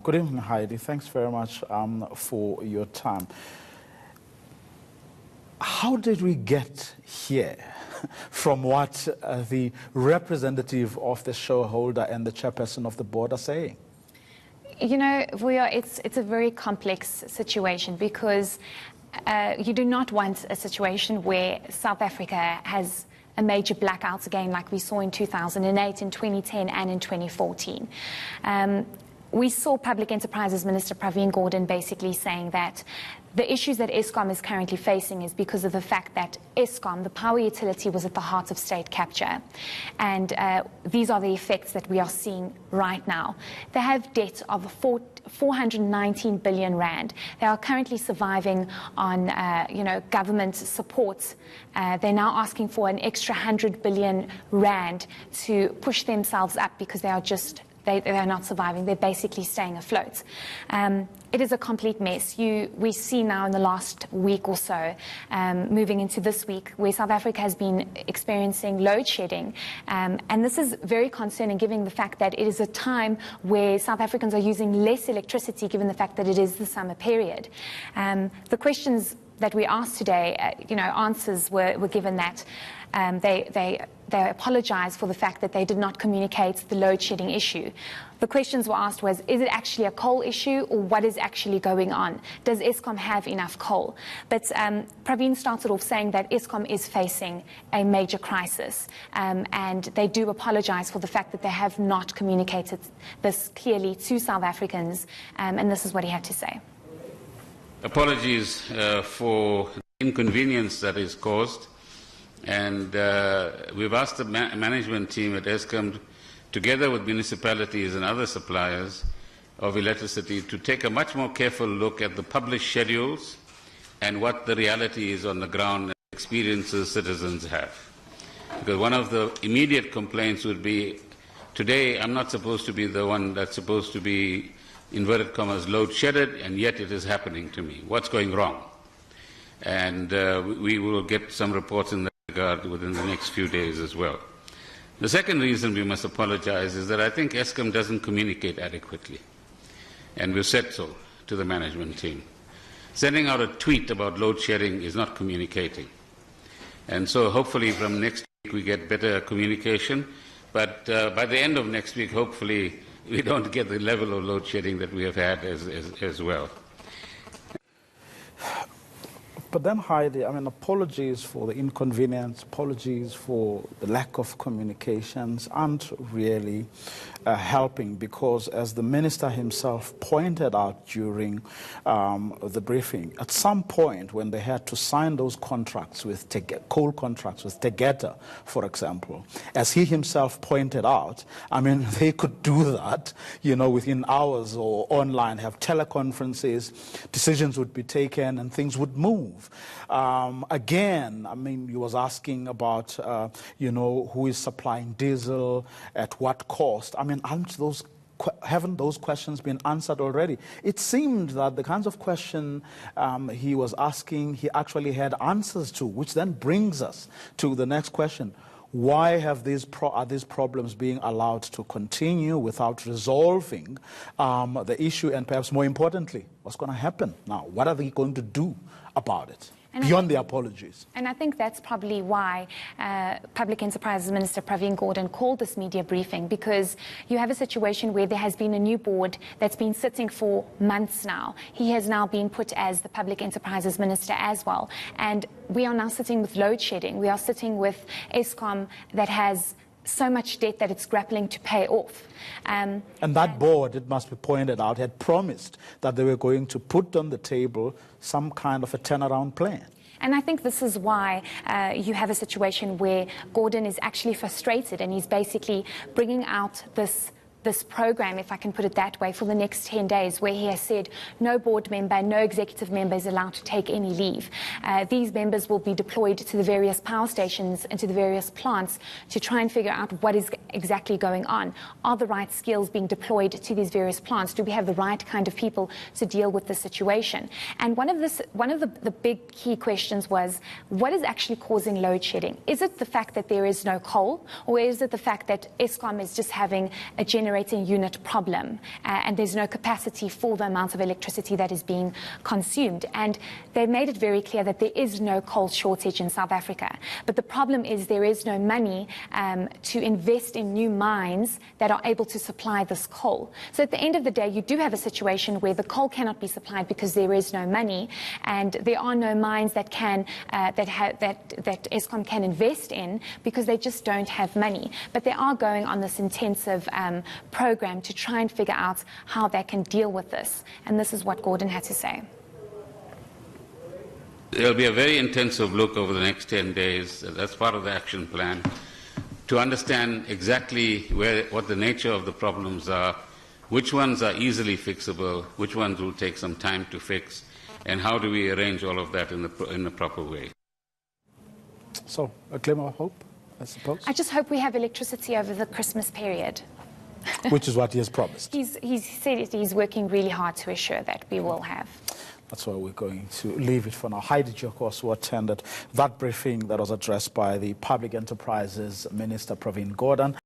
Good evening, Heidi. Thanks very much for your time. How did we get here from what the representative of the shareholder and the chairperson of the board are saying? You know, it's a very complex situation because you do not want a situation where South Africa has a major blackout again like we saw in 2008, in 2010 and in 2014. We saw Public Enterprises Minister Pravin Gordhan basically saying that the issues that Eskom is currently facing is because of the fact that Eskom, the power utility, was at the heart of state capture. And these are the effects that we are seeing right now. They have debt of 419 billion rand. They are currently surviving on, government support. They're now asking for an extra 100 billion rand to push themselves up because they are not surviving. They're basically staying afloat. It is a complete mess. We see now in the last week or so, moving into this week, where South Africa has been experiencing load shedding. And this is very concerning given the fact that it is a time where South Africans are using less electricity given the fact that it is the summer period. The questions that we asked today, answers were given that they apologized for the fact that they did not communicate the load shedding issue. The questions were asked was, is it actually a coal issue or what is actually going on? Does Eskom have enough coal? But Pravin started off saying that Eskom is facing a major crisis and they do apologize for the fact that they have not communicated this clearly to South Africans, and this is what he had to say. Apologies for the inconvenience that is caused. And we've asked the management team at Eskom, together with municipalities and other suppliers of electricity, to take a much more careful look at the published schedules and what the reality is on the ground and experiences citizens have. Because one of the immediate complaints would be, today I'm not supposed to be the one that's supposed to be, inverted commas, load shedded, and yet it is happening to me. What's going wrong? And we will get some reports in that regard within the next few days as well. The second reason we must apologize is that I think Eskom doesn't communicate adequately. And we've said so to the management team. Sending out a tweet about load shedding is not communicating. And so hopefully from next week we get better communication. But by the end of next week, hopefully we don't get the level of load shedding that we have had as well. But then, Heidi, apologies for the inconvenience, apologies for the lack of communications aren't really helping, because as the minister himself pointed out during the briefing, at some point when they had to sign those contracts with coal contracts with Tegeta, for example, as he himself pointed out, they could do that, within hours or online, have teleconferences, decisions would be taken and things would move. Again, he was asking about, who is supplying diesel, at what cost. Haven't those questions been answered already? It seemed that the kinds of question he was asking, he actually had answers to, which then brings us to the next question. Why are these problems being allowed to continue without resolving the issue? And perhaps more importantly, what's going to happen now? What are they going to do about it? Beyond the apologies. And I think that's probably why Public Enterprises Minister Pravin Gordhan called this media briefing, because you have a situation where there has been a new board that's been sitting for months now. He has now been put as the Public Enterprises Minister as well. And we are now sitting with load shedding. We are sitting with Eskom that has so much debt that it's grappling to pay off. And that board, it must be pointed out, had promised that they were going to put on the table some kind of a turnaround plan. And I think this is why you have a situation where Gordhan is actually frustrated, and he's basically bringing out this program, if I can put it that way, for the next 10 days, where he has said no board member, no executive member is allowed to take any leave. These members will be deployed to the various power stations and to the various plants to try and figure out what is exactly going on. Are the right skills being deployed to these various plants? Do we have the right kind of people to deal with the situation? And one of the big key questions was, what is actually causing load shedding? Is it the fact that there is no coal, or is it the fact that Eskom is just having a generation generating unit problem, and there's no capacity for the amount of electricity that is being consumed. And they made it very clear that there is no coal shortage in South Africa. But the problem is there is no money to invest in new mines that are able to supply this coal. So at the end of the day, you do have a situation where the coal cannot be supplied because there is no money, and there are no mines that that Eskom can invest in because they just don't have money. But they are going on this intensive program to try and figure out how they can deal with this. And this is what Gordon had to say. There will be a very intensive look over the next 10 days. That's part of the action plan, to understand exactly what the nature of the problems are, which ones are easily fixable, which ones will take some time to fix, and how do we arrange all of that in the proper way. So, a glimmer of hope, I suppose? I just hope we have electricity over the Christmas period. Which is what he has promised. He's said he's working really hard to assure that we will have. That's why we're going to leave it for now. Heidi Giokos, who attended that briefing that was addressed by the Public Enterprises Minister Pravin Gordhan.